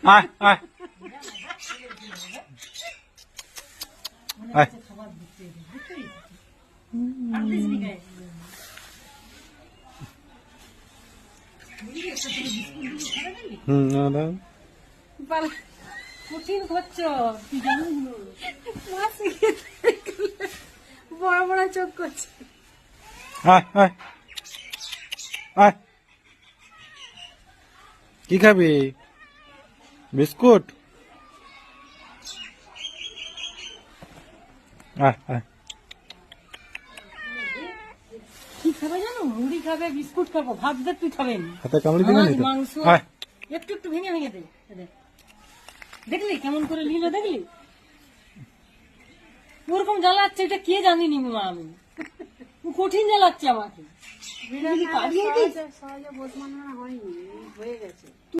আয় আয় আয় কঠিন করছো বড় বড় চোখ করছে। আয় আয় আয় কি খাবি বিস্কুট আয় আয় কি খাবে জানো? মুড়ি খাবে, বিস্কুট খাবো, ভাত দে তুই খাবেন। হাতে কামড়ি দিবি না তো? মাংস আয় একটু একটু ভেঙে ভেঙে দে। দেখলি কেমন করে নিল, দেখলি ওরকম জ্বালাচ্ছে, এটা কে জানিনি মা আমি। কঠিন জ্বালাচ্ছে আমাকে। সহজে বোঝ মানানো হয়নি, হয়ে গেছে।